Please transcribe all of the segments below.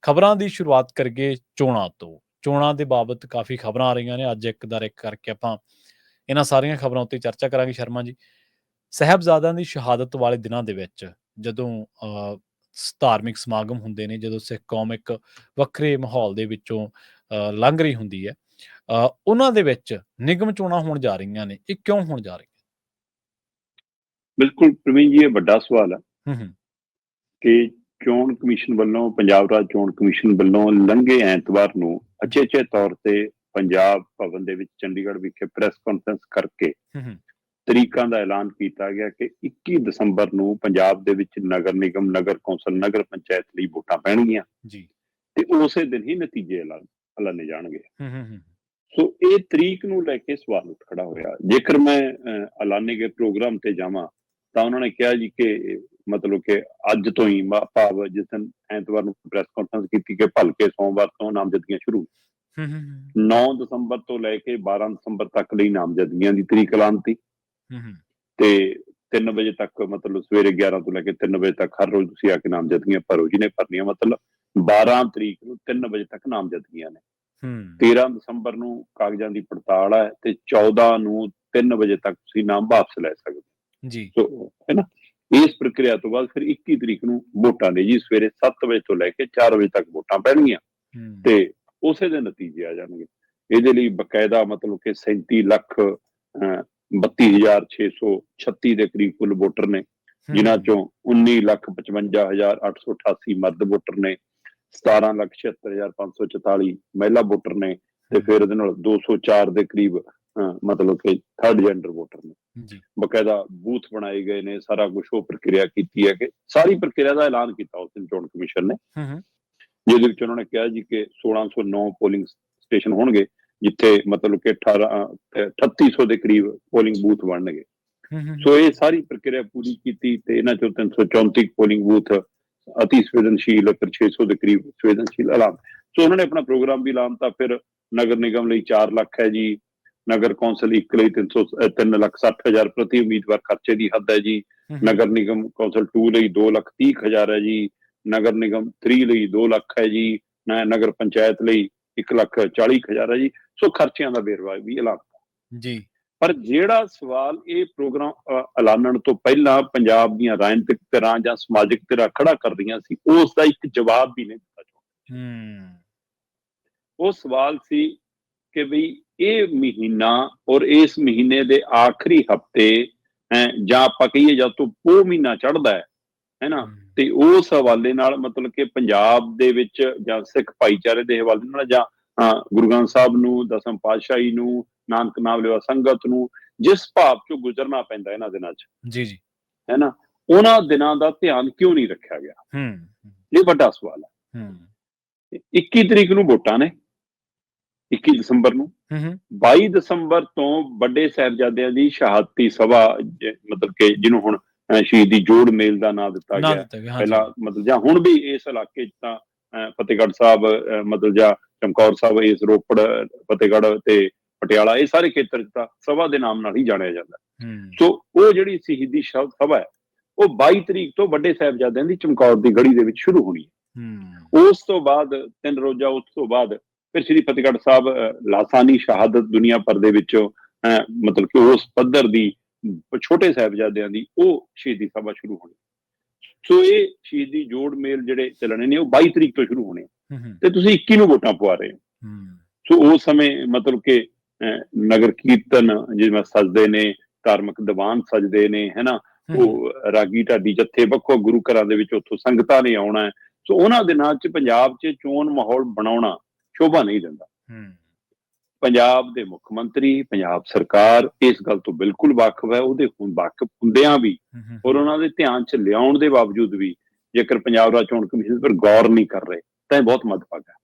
ਖਬਰਾਂ ਦੀ ਸ਼ੁਰੂਆਤ ਕਰੀਏ ਚੋਣਾਂ ਤੋਂ। ਚੋਣਾਂ ਦੇ ਬਾਬਤ ਕਾਫੀ ਖਬਰਾਂ ਆ ਰਹੀਆਂ ਨੇ। ਅੱਜ ਇੱਕ ਦਰ ਇੱਕ ਕਰਕੇ ਆਪਾਂ ਇਹਨਾਂ ਸਾਰੀਆਂ ਖਬਰਾਂ ਉੱਤੇ ਚਰਚਾ ਕਰਾਂਗੇ ਸ਼ਰਮਾ ਜੀ। ਸਾਹਿਬਜ਼ਾਦਿਆਂ ਦੀ ਸ਼ਹਾਦਤ ਵਾਲੇ ਦਿਨਾਂ ਦੇ ਵਿੱਚ ਜਦੋਂ ਧਾਰਮਿਕ ਸਮਾਗਮ ਹੁੰਦੇ ਨੇ, ਜਦੋਂ ਸਿੱਖ ਕੌਮ ਇੱਕ ਵੱਖਰੇ ਮਾਹੌਲ ਦੇ ਵਿੱਚੋਂ ਲੰਘ ਰਹੀ ਹੁੰਦੀ ਹੈ, ਉਹਨਾਂ ਦੇ ਵਿੱਚ ਨਿਗਮ ਚੋਣਾਂ ਹੋਣ ਜਾ ਰਹੀਆਂ ਨੇ। ਇਹ ਕਿਉਂ ਹੋਣ ਜਾ ਰਹੀਆਂ? ਬਿਲਕੁਲ ਪ੍ਰਵੀਨ ਜੀ, ਇਹ ਵੱਡਾ ਸਵਾਲ ਹੈ ਹੂੰ ਕਿ ਚੋਣ ਕਮਿਸ਼ਨ ਵੱਲੋਂ, ਪੰਜਾਬ ਰਾਜ ਚੋਣ ਕਮਿਸ਼ਨ ਵੱਲੋਂ ਲੰਘੇ ਐਤਵਾਰ ਨੂੰ ਅਚੇਚੇ ਤੌਰ ਤੇ ਪੰਜਾਬ ਭਵਨ ਦੇ ਵਿੱਚ ਚੰਡੀਗੜ੍ਹ ਵਿਖੇ ਪ੍ਰੈਸ ਕਾਨਫਰੰਸ ਕਰਕੇ ਹੂੰ ਤਰੀਕਾਂ ਦਾ ਐਲਾਨ ਕੀਤਾ ਗਿਆ ਕਿ 21 ਦਸੰਬਰ ਨੂੰ ਪੰਜਾਬ ਦੇ ਵਿੱਚ ਨਗਰ ਨਿਗਮ, ਨਗਰ ਕੌਂਸਲ, ਨਗਰ ਪੰਚਾਇਤ ਲਈ ਵੋਟਾਂ ਪੈਣਗੀਆਂ ਜੀ ਤੇ ਉਸੇ ਦਿਨ ਹੀ ਨਤੀਜੇ ਐਲਾਨੇ ਜਾਣਗੇ। ਹੂੰ ਸੋ ਇਹ ਤਰੀਕ ਨੂੰ ਲੈ ਕੇ ਸਵਾਲ ਉੱਠ ਖੜਾ ਹੋਇਆ। ਜੇਕਰ ਮੈਂ ਐਲਾਨੇ ਗਏ ਪ੍ਰੋਗਰਾਮ ਤੇ ਜਾਵਾਂ ਤਾਂ ਉਹਨਾਂ ਨੇ ਕਿਹਾ ਜੀ ਕਿ ਮਤਲਬ ਕਿ ਅੱਜ ਤੋਂ ਹੀ, ਭਾਵ ਜਿਸ ਦਿਨ ਐਤਵਾਰ ਨੂੰ ਪ੍ਰੈਸ ਕਾਨਫਰੰਸ ਕੀਤੀ ਕਿ ਭਲਕੇ ਸੋਮਵਾਰ ਤੋਂ ਨਾਮਜ਼ਦਗੀਆਂ ਸ਼ੁਰੂ। 9 ਦਸੰਬਰ ਤੋਂ ਲੈ ਕੇ 12 ਦਸੰਬਰ ਤੱਕ ਲਈ ਨਾਮਜ਼ਦਗੀਆਂ ਦੀ ਤਰੀਕ ਐਲਾਨਤੀ ਤੇ 3 ਵਜੇ ਤੱਕ, ਮਤਲਬ ਸਵੇਰੇ 11 ਤੋਂ ਲੈ ਕੇ 3 ਵਜੇ ਤੱਕ ਹਰ ਰੋਜ਼ ਤੁਸੀਂ ਆ ਕੇ ਨਾਮਜ਼ਦਗੀਆਂ ਭਰੋ ਜਿਹਨੇ ਭਰਨੀਆਂ। ਮਤਲਬ 12 ਤਰੀਕ ਨੂੰ 3 ਵਜੇ ਤੱਕ ਨਾਮਜ਼ਦਗੀਆਂ ਨੇ। 13 ਦਸੰਬਰ ਨੂੰ ਕਾਗਜ਼ਾਂ ਦੀ ਪੜਤਾਲ ਹੈ ਤੇ 14 ਨੂੰ 3 ਵਜੇ ਤੱਕ ਤੁਸੀਂ ਨਾਮ ਵਾਪਸ ਲੈ ਸਕਦੇ ਜੀ। ਸੋ ਹੈ ਨਾ, ਇਸ ਪ੍ਰਕਿਰਿਆ ਤੋਂ ਬਾਅਦ ਫਿਰ 21 ਤਰੀਕ ਨੂੰ ਵੋਟਾਂ ਨੇ ਜੀ। ਸਵੇਰੇ 7 ਵਜੇ ਤੋਂ ਲੈ ਕੇ 4 ਵਜੇ ਤੱਕ ਵੋਟਾਂ ਪੈਣਗੀਆਂ ਤੇ ਉਸੇ ਦੇ ਨਤੀਜੇ ਆ ਜਾਣਗੇ। ਇਹਦੇ ਲਈ ਬਕਾਇਦਾ ਮਤਲਬ ਕਿ 37,32,636 ਦੇ ਕਰੀਬ ਕੁੱਲ ਵੋਟਰ ਨੇ, ਜਿਨ੍ਹਾਂ ਚੋਂ 19,55,888 ਮਰਦ ਵੋਟਰ ਨੇ, 17,76,544 ਮਹਿਲਾ ਵੋਟਰ ਨੇ ਤੇ ਫਿਰ ਇਹਦੇ ਨਾਲ 204 ਦੇ ਕਰੀਬ ਮਤਲਬ ਕਿ ਥਰਡ ਜੈਂਡਰ ਵੋਟਰ ਨੇ। ਬਕਾਇਦਾ ਬੂਥ ਬਣਾਏ ਗਏ ਨੇ, ਸਾਰਾ ਕੁਝ ਉਹ ਪ੍ਰਕਿਰਿਆ ਕੀਤੀ ਹੈ ਕਿ ਸਾਰੀ ਪ੍ਰਕਿਰਿਆ ਦਾ ਐਲਾਨ ਕੀਤਾ ਉਸ ਦਿਨ ਚੋਣ ਕਮਿਸ਼ਨ ਨੇ, ਜਿਹਦੇ ਵਿੱਚ ਉਹਨਾਂ ਨੇ ਕਿਹਾ ਜੀ ਕਿ 1609 ਪੋਲਿੰਗ ਸਟੇਸ਼ਨ ਹੋਣਗੇ, ਜਿੱਥੇ ਮਤਲਬ ਕਿ 3800 ਦੇ ਕਰੀਬ ਪੋਲਿੰਗ ਬੂਥ ਬਣਨਗੇ। ਸੋ ਇਹ ਸਾਰੀ ਪ੍ਰਕਿਰਿਆ ਪੂਰੀ ਕੀਤੀ ਤੇ ਇਹਨਾਂ ਚੋਂ 334 ਪੋਲਿੰਗ ਬੂਥ ਅਤੀ ਸੰਵੇਦਨਸ਼ੀਲ, ਫਿਰ 600 ਦੇ ਕਰੀਬ ਸੰਵੇਦਨਸ਼ੀਲ ਐਲਾਨ। ਸੋ ਉਹਨਾਂ ਨੇ ਆਪਣਾ ਪ੍ਰੋਗਰਾਮ ਵੀ ਐਲਾਨਤਾ। ਫਿਰ ਨਗਰ ਨਿਗਮ ਲਈ 4 ਲੱਖ ਹੈ ਜੀ, ਨਗਰ ਕੌਂਸਲ 1 ਲਈ 3,60,000 ਪ੍ਰਤੀ ਉਮੀਦਵਾਰ ਖਰਚੇ ਦੀ ਹੱਦ ਹੈ ਜੀ, ਨਗਰ ਨਿਗਮ ਕੌਂਸਲ 2 ਲਈ 2,30,000 ਹੈ ਜੀ, ਨਗਰ ਨਿਗਮ 3 ਲਈ 2 ਲੱਖ ਹੈ ਜੀ, ਨਗਰ ਪੰਚਾਇਤ ਲਈ 1,40,000 ਹੈ ਜੀ। ਸੋ ਖਰਚਿਆਂ ਦਾ ਵੇਰਵਾ ਵੀ ਐਲਾਨਤਾ ਜੀ। ਪਰ ਜਿਹੜਾ ਸਵਾਲ ਇਹ ਪ੍ਰੋਗਰਾਮ ਐਲਾਨਣ ਤੋਂ ਪਹਿਲਾਂ ਪੰਜਾਬ ਦੀਆਂ ਰਾਜਨੀਤਿਕ ਧਿਰਾਂ ਜਾਂ ਸਮਾਜਿਕ ਧਿਰਾਂ ਖੜਾ ਕਰਦੀਆਂ ਸੀ, ਉਸ ਦਾ ਇੱਕ ਜਵਾਬ ਵੀ ਨਹੀਂ ਦਿੱਤਾ ਜਾਂਦਾ। ਉਹ ਸਵਾਲ ਸੀ ਕਿ ਬਈ ਇਹ ਮਹੀਨਾ ਔਰ ਇਸ ਮਹੀਨੇ ਦੇ ਆਖਰੀ ਹਫ਼ਤੇ ਜਾਂ ਆਪਾਂ ਕਹੀਏ ਜਦ ਤੋਂ ਪੋਹ ਮਹੀਨਾ ਚੜ੍ਹਦਾ ਹੈ ਨਾ, ਤੇ ਉਸ ਹਵਾਲੇ ਨਾਲ ਮਤਲਬ ਕਿ ਪੰਜਾਬ ਦੇ ਵਿੱਚ ਜਾਂ ਸਿੱਖ ਭਾਈਚਾਰੇ ਦੇ ਹਵਾਲੇ ਨਾਲ ਜਾਂ ਗੁਰੂ ਗ੍ਰੰਥ ਸਾਹਿਬ ਨੂੰ, ਦਸਮ ਪਾਤਸ਼ਾਹੀ ਨੂੰ, ਨਾਨਕ ਨਾਮ ਲੈਵਾ ਸੰਗਤ ਨੂੰ ਜਿਸ ਭਾਵ ਚੋਂ ਗੁਜ਼ਰਨਾ ਪੈਂਦਾ ਇਹਨਾਂ ਦਿਨਾਂ 'ਚ ਜੀ ਹੈ ਨਾ, ਉਹਨਾਂ ਦਿਨਾਂ ਦਾ ਧਿਆਨ ਕਿਉਂ ਨਹੀਂ ਰੱਖਿਆ ਗਿਆ? ਇਹ ਵੱਡਾ ਸਵਾਲ ਹੈ। 21 ਤਰੀਕ ਨੂੰ ਵੋਟਾਂ ਨੇ, 21 ਦਸੰਬਰ ਨੂੰ। 22 ਦਸੰਬਰ ਤੋਂ ਵੱਡੇ ਸਾਹਿਬਜ਼ਾਦਿਆਂ ਦੀ ਸ਼ਹਾਦਤੀ ਸਭਾ, ਮਤਲਬ ਕਿ ਜਿਹਨੂੰ ਹੁਣ ਸ਼ਹੀਦੀ ਜੋੜ ਮੇਲ ਦਾ ਨਾਂ ਦਿੱਤਾ ਗਿਆ ਪਹਿਲਾਂ, ਮਤਲਬ ਜਾਂ ਹੁਣ ਵੀ ਇਸ ਇਲਾਕੇ 'ਚ ਤਾਂ ਫਤਿਹਗੜ੍ਹ ਸਾਹਿਬ, ਮਤਲਬ ਜਾਂ ਚਮਕੌਰ ਸਾਹਿਬ, ਇਸ ਰੋਪੜ, ਫਤਿਹਗੜ੍ਹ ਤੇ ਪਟਿਆਲਾ, ਇਹ ਸਾਰੇ ਖੇਤਰ 'ਚ ਤਾਂ ਸਭਾ ਦੇ ਨਾਮ ਨਾਲ ਹੀ ਜਾਣਿਆ ਜਾਂਦਾ। ਸੋ ਉਹ ਜਿਹੜੀ ਸ਼ਹੀਦੀ ਸਭਾ ਹੈ ਉਹ 22 ਤਰੀਕ ਤੋਂ ਵੱਡੇ ਸਾਹਿਬਜ਼ਾਦਿਆਂ ਦੀ ਚਮਕੌਰ ਦੀ ਗੜੀ ਦੇ ਵਿੱਚ ਸ਼ੁਰੂ ਹੋਣੀ ਹੈ। ਉਸ ਤੋਂ ਬਾਅਦ 3 ਰੋਜ਼ਾ, ਉਸ ਤੋਂ ਬਾਅਦ ਫਿਰ ਸ੍ਰੀ ਫਤਿਹਗੜ੍ਹ ਸਾਹਿਬ ਲਾਸਾਨੀ ਸ਼ਹਾਦਤ ਦੁਨੀਆ ਭਰ ਦੇ ਵਿੱਚੋਂ ਮਤਲਬ ਕਿ ਉਸ ਪੱਧਰ ਦੀ ਛੋਟੇ ਸਾਹਿਬਜ਼ਾਦਿਆਂ ਦੀ ਉਹ ਸ਼ਹੀਦੀ ਸਭਾ ਸ਼ੁਰੂ ਹੋਣੀ। ਸੋ ਇਹ ਸ਼ਹੀਦੀ ਜੋੜ ਮੇਲ ਜਿਹੜੇ ਚੱਲਣੇ ਨੇ ਉਹ 22 ਤਰੀਕ ਤੋਂ ਸ਼ੁਰੂ ਹੋਣੇ ਤੇ ਤੁਸੀਂ 21 ਨੂੰ ਵੋਟਾਂ ਪਵਾ ਰਹੇ ਹੋ। ਸੋ ਉਸ ਸਮੇਂ ਮਤਲਬ ਕਿ ਨਗਰ ਕੀਰਤਨ ਜਿਵੇਂ ਸਜਦੇ ਨੇ, ਧਾਰਮਿਕ ਦੀਵਾਨ ਸਜਦੇ ਨੇ, ਹੈ ਨਾ, ਉਹ ਰਾਗੀ ਢਾਡੀ ਜੱਥੇ ਵੱਖੋ ਗੁਰੂ ਘਰਾਂ ਦੇ ਵਿੱਚ ਉੱਥੋਂ ਸੰਗਤਾਂ ਨੇ ਆਉਣਾ। ਸੋ ਉਹਨਾਂ ਦਿਨਾਂ 'ਚ ਪੰਜਾਬ 'ਚ ਚੋਣ ਮਾਹੌਲ ਬਣਾਉਣਾ ਸ਼ੋਭਾ ਨਹੀਂ ਦਿੰਦਾ। ਪੰਜਾਬ ਦੇ ਮੁੱਖ ਮੰਤਰੀ, ਪੰਜਾਬ ਸਰਕਾਰ ਇਸ ਗੱਲ ਤੋਂ ਬਿਲਕੁਲ ਵਾਕਿਫ ਹੈ। ਉਹਦੇ ਵਾਕਿਫ ਹੁੰਦਿਆਂ ਵੀ ਔਰ ਉਹਨਾਂ ਦੇ ਧਿਆਨ 'ਚ ਲਿਆਉਣ ਦੇ ਬਾਵਜੂਦ ਵੀ ਜੇਕਰ ਪੰਜਾਬ ਰਾਜ ਚੋਣ ਕਮਿਸ਼ਨ ਪਰ ਗੌਰ ਨਹੀਂ ਕਰ ਰਹੇ ਤਾਂ ਇਹ ਬਹੁਤ ਮੰਦਭਾਗਾ ਹੈ।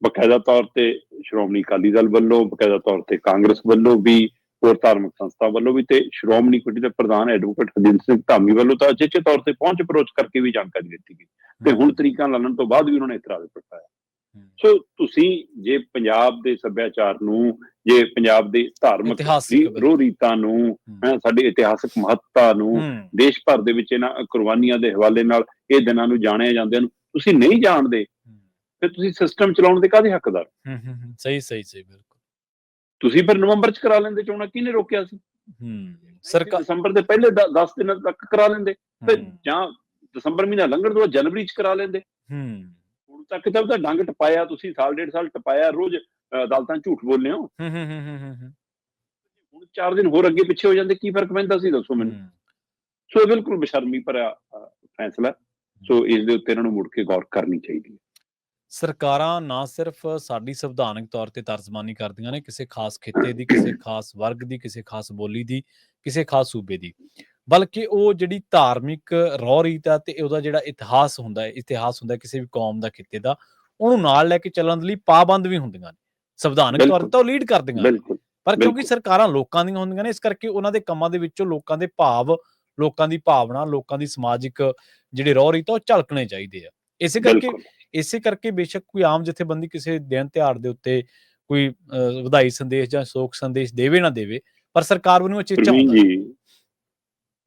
ਬਕਾਇਦਾ ਤੌਰ ਤੇ ਸ਼੍ਰੋਮਣੀ ਅਕਾਲੀ ਦਲ ਵੱਲੋਂ, ਬਕਾਇਦਾ ਤੌਰ ਤੇ ਕਾਂਗਰਸ ਵੱਲੋਂ ਵੀ, ਹੋਰ ਧਾਰਮਿਕ ਸੰਸਥਾ ਵੱਲੋਂ ਵੀ, ਤੇ ਸ਼੍ਰੋਮਣੀ ਕਮੇਟੀ ਦੇ ਪ੍ਰਧਾਨ ਐਡਵੋਕੇਟ ਹਰਜਿੰਦਰ ਸਿੰਘ ਧਾਮੀ ਵੱਲੋਂ ਤਾਂ ਅਚੇਚੇ ਤੌਰ ਤੇ ਪਹੁੰਚ ਅਪਰੋਚ ਕਰਕੇ ਵੀ ਜਾਣਕਾਰੀ ਦਿੱਤੀ ਗਈ ਤੇ ਹੁਣ ਤਰੀਕਾਂ ਲਾਉਣ ਤੋਂ ਬਾਅਦ ਵੀ ਉਹਨਾਂ ਨੇ ਇਤਰਾਜ਼ ਪ੍ਰਗਟਾਇਆ। ਸੋ ਤੁਸੀਂ ਜੇ ਪੰਜਾਬ ਦੇ ਸੱਭਿਆਚਾਰ ਨੂੰ, ਜੇ ਪੰਜਾਬ ਦੇ ਧਾਰਮਿਕ ਰੋਹ ਰੀਤਾਂ ਨੂੰ, ਸਾਡੀ ਇਤਿਹਾਸਕ ਮਹੱਤਤਾ ਨੂੰ, ਦੇਸ਼ ਭਰ ਦੇ ਵਿੱਚ ਇਹਨਾਂ ਕੁਰਬਾਨੀਆਂ ਦੇ ਹਵਾਲੇ ਨਾਲ ਇਹ ਦਿਨਾਂ ਨੂੰ ਜਾਣਿਆ ਜਾਂਦਿਆਂ ਨੂੰ ਤੁਸੀਂ ਨਹੀਂ ਜਾਣਦੇ ਫਿਰ ਤੁਸੀਂ ਸਿਸਟਮ ਚਲਾਉਣ ਦੇ ਕਾਹਦੇ ਹੱਕਦਾਰ? ਸਹੀ ਬਿਲਕੁਲ। ਤੁਸੀਂ ਫਿਰ ਨਵੰਬਰ ਚ ਕਰਾ ਲੈਂਦੇ ਚੋਣਾਂ, ਕਿਹਨੇ ਰੋਕਿਆ ਸੀ? ਸਰਕਾਰ ਦਸੰਬਰ ਦੇ ਪਹਿਲੇ 10 ਦਿਨਾਂ ਤੱਕ ਕਰਾ ਲੈਂਦੇ, ਫਿਰ ਜਾਂ ਦਸੰਬਰ ਮਹੀਨਾ ਲੰਘਣ ਤੋਂ ਬਾਅਦ ਜਨਵਰੀ ਚ ਕਰਾ ਲੈਂਦੇ। ਹੁਣ ਤੱਕ ਤਾਂ ਉਹਦਾ ਡੰਗ ਟਪਾਇਆ, ਤੁਸੀਂ ਸਾਲ ਡੇਢ ਸਾਲ ਟਪਾਇਆ, ਰੋਜ਼ ਅਦਾਲਤਾਂ ਝੂਠ ਬੋਲਦੇ ਹੋ। ਹੁਣ 4 ਦਿਨ ਹੋਰ ਅੱਗੇ ਪਿੱਛੇ ਹੋ ਜਾਂਦੇ, ਕੀ ਫਰਕ ਪੈਂਦਾ ਸੀ ਦੱਸੋ ਮੈਨੂੰ? ਸੋ ਇਹ ਬਿਲਕੁਲ ਬੇਸ਼ਰਮੀ ਭਰਿਆ ਫੈਸਲਾ। ਸੋ ਇਸ ਦੇ ਉੱਤੇ ਇਹਨਾਂ ਨੂੰ ਮੁੜ ਕੇ ਗੌਰ ਕਰਨੀ ਚਾਹੀਦੀ ਹੈ। ਸਰਕਾਰਾਂ ਨਾ ਸਿਰਫ ਸਾਡੀ ਸੰਵਿਧਾਨਕ ਤੌਰ ਤੇ ਤਰਜਮਾਨੀ ਕਰਦੀਆਂ ਨੇ ਕਿਸੇ ਖਾਸ ਖਿੱਤੇ ਦੀ, ਕਿਸੇ ਖਾਸ ਵਰਗ ਦੀ, ਕਿਸੇ ਖਾਸ ਬੋਲੀ ਦੀ, ਕਿਸੇ ਖਾਸ ਸੂਬੇ ਦੀ, ਬਲਕਿ ਉਹ ਜਿਹੜੀ ਧਾਰਮਿਕ ਰਹੁ ਰੀਤ ਆ ਤੇ ਉਹਦਾ ਜਿਹੜਾ ਇਤਿਹਾਸ ਹੁੰਦਾ ਕਿਸੇ ਵੀ ਕੌਮ ਦਾ, ਖਿੱਤੇ ਦਾ, ਉਹਨੂੰ ਨਾਲ ਲੈ ਕੇ ਚੱਲਣ ਲਈ ਪਾਬੰਦ ਵੀ ਹੁੰਦੀਆਂ ਨੇ। ਸੰਵਿਧਾਨਕ ਤੌਰ ਤੇ ਤਾਂ ਉਹ ਲੀਡ ਕਰਦੀਆਂ ਨੇ, ਪਰ ਕਿਉਂਕਿ ਸਰਕਾਰਾਂ ਲੋਕਾਂ ਦੀਆਂ ਹੁੰਦੀਆਂ ਨੇ, ਇਸ ਕਰਕੇ ਉਹਨਾਂ ਦੇ ਕੰਮਾਂ ਦੇ ਵਿੱਚੋਂ ਲੋਕਾਂ ਦੇ ਭਾਵ, ਲੋਕਾਂ ਦੀ ਭਾਵਨਾ, ਲੋਕਾਂ ਦੀ ਸਮਾਜਿਕ ਜਿਹੜੇ ਰਹੁ ਰੀਤ ਆ ਉਹ ਝਲਕਣੇ ਚਾਹੀਦੇ ਆ। ਇਸੇ ਕਰਕੇ ਬੇਸ਼ੱਕ ਕੋਈ ਆਮ ਜਥੇਬੰਦੀ ਕਿਸੇ ਦਿਨ ਤਿਉਹਾਰ ਦੇ ਉੱਤੇ ਕੋਈ ਵਧਾਈ ਸੰਦੇਸ਼ ਜਾਂ ਸ਼ੋਕ ਸੰਦੇਸ਼ ਦੇਵੇ ਨਾ ਦੇਵੇ, ਪਰ ਸਰਕਾਰ ਵੱਲੋਂ ਉਚੇਚਾ ਹੁੰਦਾ।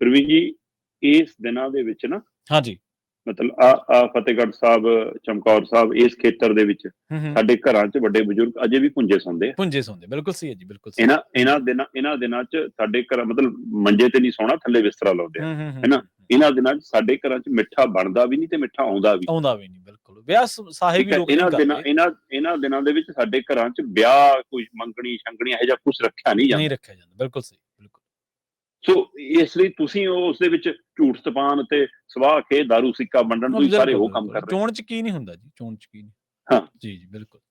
ਪ੍ਰਵੀਨ ਜੀ, ਇਸ ਦਿਨਾਂ ਦੇ ਵਿੱਚ ਨਾ, ਹਾਂਜੀ, ਮਤਲਬ ਆ ਫਤਿਹਗੜ੍ਹ ਸਾਹਿਬ, ਚਮਕੌਰ ਸਾਹਿਬ, ਇਸ ਖੇਤਰ ਦੇ ਵਿੱਚ ਸਾਡੇ ਘਰਾਂ 'ਚ ਵੱਡੇ ਬਜ਼ੁਰਗ ਅਜੇ ਵੀ ਭੁੰਜੇ ਸੌਂਦੇ। ਬਿਲਕੁਲ ਸਹੀ ਹੈ ਜੀ, ਬਿਲਕੁਲ ਸਹੀ। ਇਹਨਾਂ ਦਿਨਾਂ 'ਚ ਸਾਡੇ ਘਰ ਮਤਲਬ ਮੰਜੇ ਤੇ ਨਹੀਂ ਸੌਣਾ, ਥੱਲੇ ਬਿਸਤਰਾ ਲਾਉਂਦੇ ਆ, ਹੈਨਾ। ਇਹਨਾਂ ਦਿਨਾਂ 'ਚ ਸਾਡੇ ਘਰਾਂ 'ਚ ਮਿੱਠਾ ਬਣਦਾ ਵੀ ਨਹੀਂ ਤੇ ਮਿੱਠਾ ਆਉਂਦਾ ਵੀ ਨਹੀਂ। ਬਿਲਕੁਲ, ਵਿਆਹ ਸਾਹੇ ਵੀ ਲੋਕ ਨਹੀਂ ਕਰਦੇ। ਇਹਨਾਂ ਦਿਨਾਂ ਦੇ ਵਿੱਚ ਸਾਡੇ ਘਰਾਂ 'ਚ ਵਿਆਹ, ਕੋਈ ਮੰਗਣੀ ਸ਼ੰਗਣੀ ਇਹੋ ਜਿਹਾ ਕੁਝ ਰੱਖਿਆ ਨਹੀਂ ਜਾਂਦਾ। ਬਿਲਕੁਲ ਸਹੀ, ਬਿਲਕੁਲ। ਸੋ ਇਸ ਲਈ ਤੁਸੀਂ ਉਸ ਦੇ ਵਿੱਚ ਝੂਠ ਤਪਾਨ ਤੇ ਸਵਾਹ ਖੇ, ਦਾਰੂ ਸਿੱਕਾ ਵੰਡਣ, ਤੁਸੀਂ ਸਾਰੇ ਉਹ ਕੰਮ ਕਰ ਰਹੇ। ਚੋਣ ਚ ਕੀ ਨਹੀਂ ਹੁੰਦਾ ਜੀ, ਚੋਣ ਚ ਕੀ ਨਹੀਂ। ਹਾਂ ਜੀ ਬਿਲਕੁਲ।